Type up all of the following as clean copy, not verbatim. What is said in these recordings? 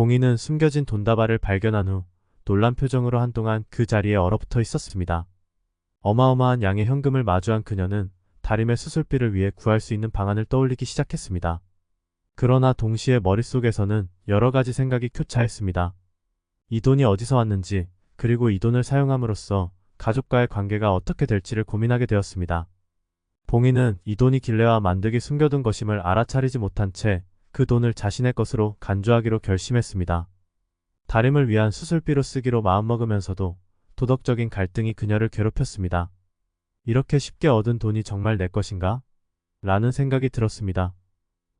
봉인은 숨겨진 돈다발을 발견한 후 놀란 표정으로 한동안 그 자리에 얼어붙어 있었습니다. 어마어마한 양의 현금을 마주한 그녀는 다림의 수술비를 위해 구할 수 있는 방안을 떠올리기 시작했습니다. 그러나 동시에 머릿속에서는 여러 가지 생각이 교차했습니다. 이 돈이 어디서 왔는지, 그리고 이 돈을 사용함으로써 가족과의 관계가 어떻게 될지를 고민하게 되었습니다. 봉인은 이 돈이 길레와 만득이 숨겨둔 것임을 알아차리지 못한 채 그 돈을 자신의 것으로 간주하기로 결심했습니다. 다림을 위한 수술비로 쓰기로 마음먹으면서도 도덕적인 갈등이 그녀를 괴롭혔습니다. 이렇게 쉽게 얻은 돈이 정말 내 것인가? 라는 생각이 들었습니다.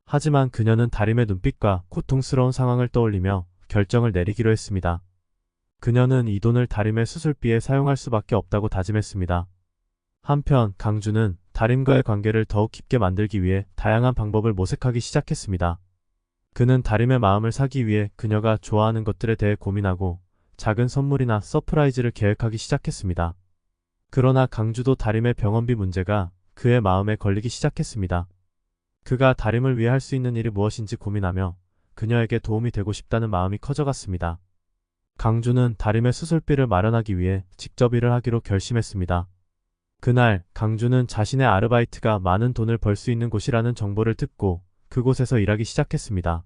하지만 그녀는 다림의 눈빛과 고통스러운 상황을 떠올리며 결정을 내리기로 했습니다. 그녀는 이 돈을 다림의 수술비에 사용할 수밖에 없다고 다짐했습니다. 한편 강주는 다림과의 관계를 더욱 깊게 만들기 위해 다양한 방법을 모색하기 시작했습니다. 그는 다림의 마음을 사기 위해 그녀가 좋아하는 것들에 대해 고민하고 작은 선물이나 서프라이즈를 계획하기 시작했습니다. 그러나 강주도 다림의 병원비 문제가 그의 마음에 걸리기 시작했습니다. 그가 다림을 위해 할 수 있는 일이 무엇인지 고민하며 그녀에게 도움이 되고 싶다는 마음이 커져갔습니다. 강주는 다림의 수술비를 마련하기 위해 직접 일을 하기로 결심했습니다. 그날 강주는 자신의 아르바이트가 많은 돈을 벌 수 있는 곳이라는 정보를 듣고 그곳에서 일하기 시작했습니다.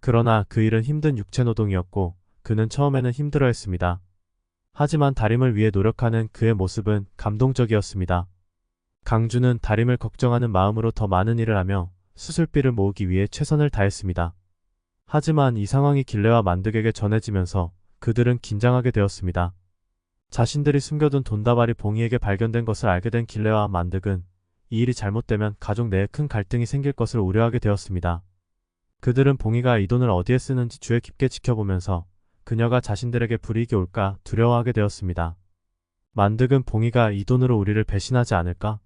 그러나 그 일은 힘든 육체노동이었고 그는 처음에는 힘들어했습니다. 하지만 다림을 위해 노력하는 그의 모습은 감동적이었습니다. 강주는 다림을 걱정하는 마음으로 더 많은 일을 하며 수술비를 모으기 위해 최선을 다했습니다. 하지만 이 상황이 길레와 만득에게 전해지면서 그들은 긴장하게 되었습니다. 자신들이 숨겨둔 돈다발이 봉이에게 발견된 것을 알게 된 길레와 만득은 이 일이 잘못되면 가족 내에 큰 갈등이 생길 것을 우려하게 되었습니다. 그들은 봉이가 이 돈을 어디에 쓰는지 주의 깊게 지켜보면서 그녀가 자신들에게 불이익이 올까 두려워하게 되었습니다. 만득은 봉이가 이 돈으로 우리를 배신하지 않을까?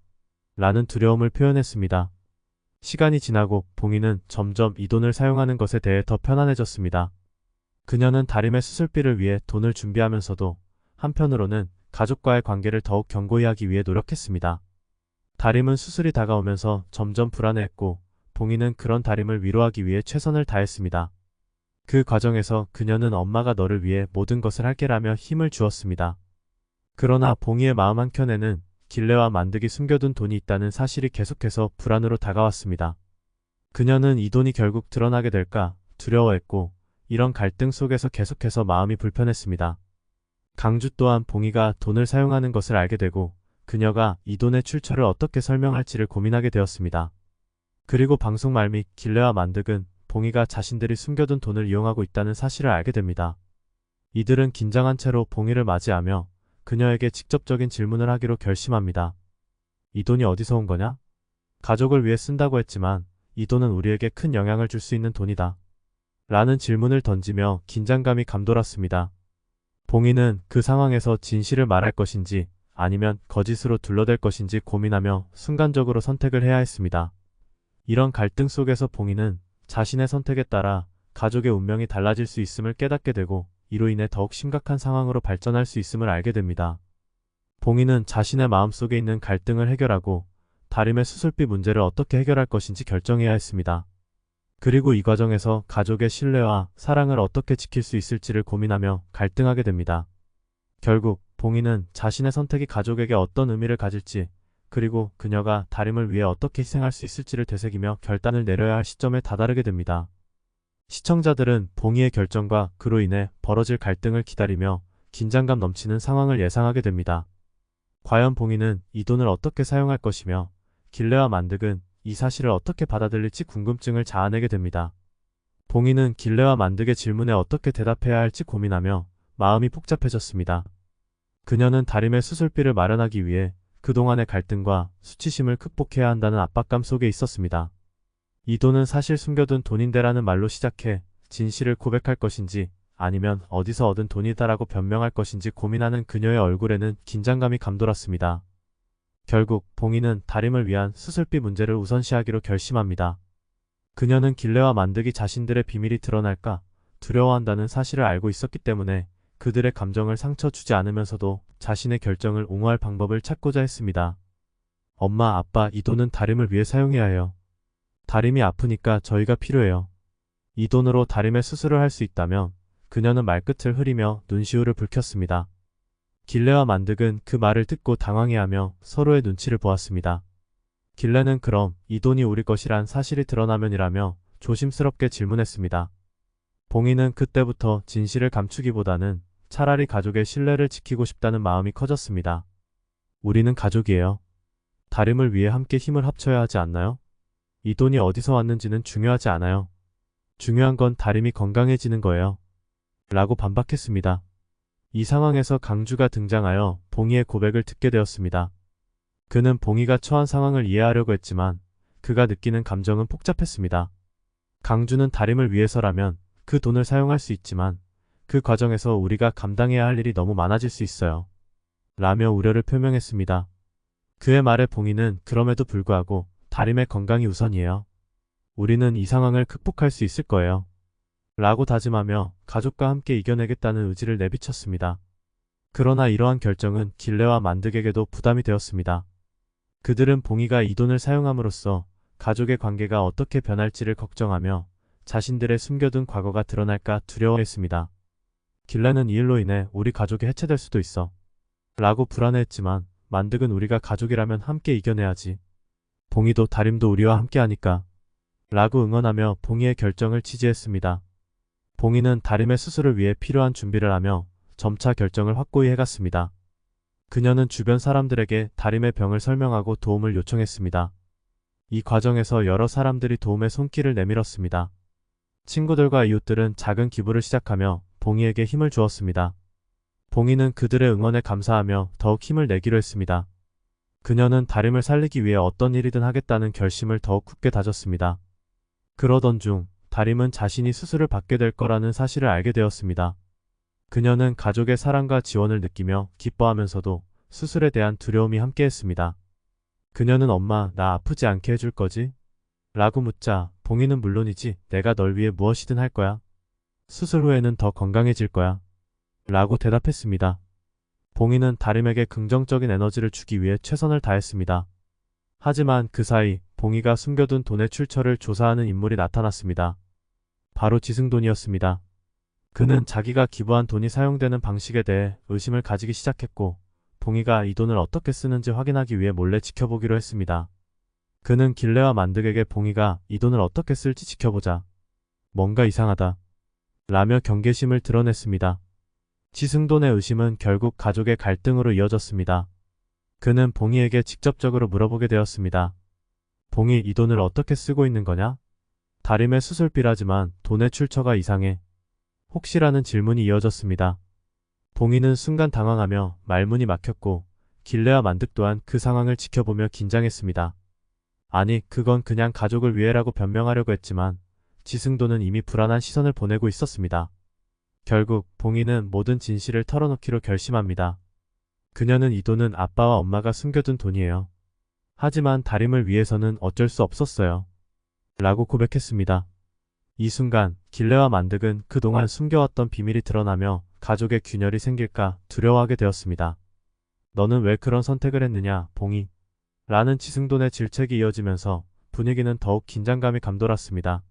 라는 두려움을 표현했습니다. 시간이 지나고 봉이는 점점 이 돈을 사용하는 것에 대해 더 편안해졌습니다. 그녀는 다림의 수술비를 위해 돈을 준비하면서도 한편으로는 가족과의 관계를 더욱 견고히 하기 위해 노력했습니다. 다림은 수술이 다가오면서 점점 불안해했고 봉이는 그런 다림을 위로하기 위해 최선을 다했습니다. 그 과정에서 그녀는 엄마가 너를 위해 모든 것을 할게라며 힘을 주었습니다. 그러나 봉이의 마음 한켠에는 길레와 만득이 숨겨둔 돈이 있다는 사실이 계속해서 불안으로 다가왔습니다. 그녀는 이 돈이 결국 드러나게 될까 두려워했고 이런 갈등 속에서 계속해서 마음이 불편했습니다. 강주 또한 봉이가 돈을 사용하는 것을 알게 되고 그녀가 이 돈의 출처를 어떻게 설명할지를 고민하게 되었습니다. 그리고 방송 말미 길레와 만득은 봉이가 자신들이 숨겨둔 돈을 이용하고 있다는 사실을 알게 됩니다. 이들은 긴장한 채로 봉이를 맞이하며 그녀에게 직접적인 질문을 하기로 결심합니다. 이 돈이 어디서 온 거냐? 가족을 위해 쓴다고 했지만 이 돈은 우리에게 큰 영향을 줄 수 있는 돈이다. 라는 질문을 던지며 긴장감이 감돌았습니다. 봉이는 그 상황에서 진실을 말할 것인지 아니면 거짓으로 둘러댈 것인지 고민하며 순간적으로 선택을 해야 했습니다. 이런 갈등 속에서 봉이는 자신의 선택에 따라 가족의 운명이 달라질 수 있음을 깨닫게 되고 이로 인해 더욱 심각한 상황으로 발전할 수 있음을 알게 됩니다. 봉이는 자신의 마음속에 있는 갈등을 해결하고 다림의 수술비 문제를 어떻게 해결할 것인지 결정해야 했습니다. 그리고 이 과정에서 가족의 신뢰와 사랑을 어떻게 지킬 수 있을지를 고민하며 갈등하게 됩니다. 결국 봉이는 자신의 선택이 가족에게 어떤 의미를 가질지 그리고 그녀가 다림을 위해 어떻게 희생할 수 있을지를 되새기며 결단을 내려야 할 시점에 다다르게 됩니다. 시청자들은 봉이의 결정과 그로 인해 벌어질 갈등을 기다리며 긴장감 넘치는 상황을 예상하게 됩니다. 과연 봉이는 이 돈을 어떻게 사용할 것이며 길레와 만득은 이 사실을 어떻게 받아들일지 궁금증을 자아내게 됩니다. 봉이는 길레와 만득의 질문에 어떻게 대답해야 할지 고민하며 마음이 복잡해졌습니다. 그녀는 다림의 수술비를 마련하기 위해 그동안의 갈등과 수치심을 극복해야 한다는 압박감 속에 있었습니다. 이 돈은 사실 숨겨둔 돈인데라는 말로 시작해 진실을 고백할 것인지 아니면 어디서 얻은 돈이다라고 변명할 것인지 고민하는 그녀의 얼굴에는 긴장감이 감돌았습니다. 결국 봉이는 다림을 위한 수술비 문제를 우선시하기로 결심합니다. 그녀는 길레와 만득이 자신들의 비밀이 드러날까 두려워한다는 사실을 알고 있었기 때문에 그들의 감정을 상처 주지 않으면서도 자신의 결정을 옹호할 방법을 찾고자 했습니다. 엄마, 아빠, 이 돈은 다림을 위해 사용해야 해요. 다림이 아프니까 저희가 필요해요. 이 돈으로 다림의 수술을 할 수 있다며 그녀는 말끝을 흐리며 눈시울을 붉혔습니다. 길레와 만득은 그 말을 듣고 당황해하며 서로의 눈치를 보았습니다. 길레는 그럼 이 돈이 우리 것이란 사실이 드러나면이라며 조심스럽게 질문했습니다. 봉이는 그때부터 진실을 감추기보다는 차라리 가족의 신뢰를 지키고 싶다는 마음이 커졌습니다. 우리는 가족이에요. 다림을 위해 함께 힘을 합쳐야 하지 않나요? 이 돈이 어디서 왔는지는 중요하지 않아요. 중요한 건 다림이 건강해지는 거예요. 라고 반박했습니다. 이 상황에서 강주가 등장하여 봉이의 고백을 듣게 되었습니다. 그는 봉이가 처한 상황을 이해하려고 했지만 그가 느끼는 감정은 복잡했습니다. 강주는 다림을 위해서라면 그 돈을 사용할 수 있지만 그 과정에서 우리가 감당해야 할 일이 너무 많아질 수 있어요. 라며 우려를 표명했습니다. 그의 말에 봉이는 그럼에도 불구하고 다림의 건강이 우선이에요. 우리는 이 상황을 극복할 수 있을 거예요. 라고 다짐하며 가족과 함께 이겨내겠다는 의지를 내비쳤습니다. 그러나 이러한 결정은 길레와 만득에게도 부담이 되었습니다. 그들은 봉이가 이 돈을 사용함으로써 가족의 관계가 어떻게 변할지를 걱정하며 자신들의 숨겨둔 과거가 드러날까 두려워했습니다. 길레는 이 일로 인해 우리 가족이 해체될 수도 있어. 라고 불안해했지만 만득은 우리가 가족이라면 함께 이겨내야지. 봉이도 다림도 우리와 함께하니까. 라고 응원하며 봉이의 결정을 지지했습니다. 봉이는 다림의 수술을 위해 필요한 준비를 하며 점차 결정을 확고히 해갔습니다. 그녀는 주변 사람들에게 다림의 병을 설명하고 도움을 요청했습니다. 이 과정에서 여러 사람들이 도움의 손길을 내밀었습니다. 친구들과 이웃들은 작은 기부를 시작하며 봉이에게 힘을 주었습니다. 봉이는 그들의 응원에 감사하며 더욱 힘을 내기로 했습니다. 그녀는 다림을 살리기 위해 어떤 일이든 하겠다는 결심을 더욱 굳게 다졌습니다. 그러던 중 다림은 자신이 수술을 받게 될 거라는 사실을 알게 되었습니다. 그녀는 가족의 사랑과 지원을 느끼며 기뻐하면서도 수술에 대한 두려움이 함께했습니다. 그녀는 엄마, 나 아프지 않게 해줄 거지? 라고 묻자 봉이는 물론이지, 내가 널 위해 무엇이든 할 거야. 수술 후에는 더 건강해질 거야. 라고 대답했습니다. 봉이는 다림에게 긍정적인 에너지를 주기 위해 최선을 다했습니다. 하지만 그 사이 봉이가 숨겨둔 돈의 출처를 조사하는 인물이 나타났습니다. 바로 지승돈이었습니다. 그는 자기가 기부한 돈이 사용되는 방식에 대해 의심을 가지기 시작했고 봉이가 이 돈을 어떻게 쓰는지 확인하기 위해 몰래 지켜보기로 했습니다. 그는 길레와 만득에게 봉이가 이 돈을 어떻게 쓸지 지켜보자. 뭔가 이상하다. 라며 경계심을 드러냈습니다. 지승돈의 의심은 결국 가족의 갈등으로 이어졌습니다. 그는 봉이에게 직접적으로 물어보게 되었습니다. 봉이, 이 돈을 어떻게 쓰고 있는 거냐? 다림의 수술비라지만 돈의 출처가 이상해. 혹시라는 질문이 이어졌습니다. 봉이는 순간 당황하며 말문이 막혔고 길레와 만득 또한 그 상황을 지켜보며 긴장했습니다. 아니, 그건 그냥 가족을 위해라고 변명하려고 했지만 지승돈은 이미 불안한 시선을 보내고 있었습니다. 결국 봉이는 모든 진실을 털어놓기로 결심합니다. 그녀는 이 돈은 아빠와 엄마가 숨겨둔 돈이에요. 하지만 다림을 위해서는 어쩔 수 없었어요. 라고 고백했습니다. 이 순간 길레와 만득은 그동안 숨겨왔던 비밀이 드러나며 가족의 균열이 생길까 두려워하게 되었습니다. 너는 왜 그런 선택을 했느냐, 봉이? 라는 지승돈의 질책이 이어지면서 분위기는 더욱 긴장감이 감돌았습니다.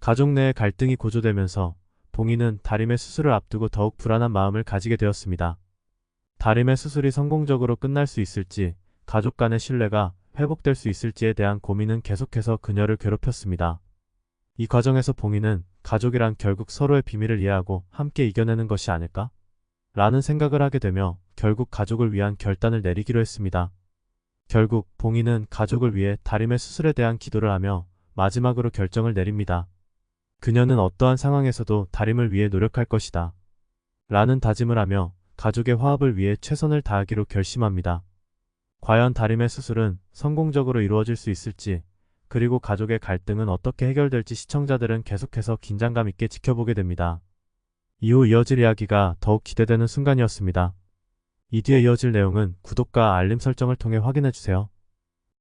가족 내의 갈등이 고조되면서 봉이는 다림의 수술을 앞두고 더욱 불안한 마음을 가지게 되었습니다. 다림의 수술이 성공적으로 끝날 수 있을지, 가족 간의 신뢰가 회복될 수 있을지에 대한 고민은 계속해서 그녀를 괴롭혔습니다. 이 과정에서 봉이는 가족이란 결국 서로의 비밀을 이해하고 함께 이겨내는 것이 아닐까? 라는 생각을 하게 되며 결국 가족을 위한 결단을 내리기로 했습니다. 결국 봉이는 가족을 위해 다림의 수술에 대한 기도를 하며 마지막으로 결정을 내립니다. 그녀는 어떠한 상황에서도 다림을 위해 노력할 것이다. 라는 다짐을 하며 가족의 화합을 위해 최선을 다하기로 결심합니다. 과연 다림의 수술은 성공적으로 이루어질 수 있을지, 그리고 가족의 갈등은 어떻게 해결될지 시청자들은 계속해서 긴장감 있게 지켜보게 됩니다. 이후 이어질 이야기가 더욱 기대되는 순간이었습니다. 이 뒤에 이어질 내용은 구독과 알림 설정을 통해 확인해주세요.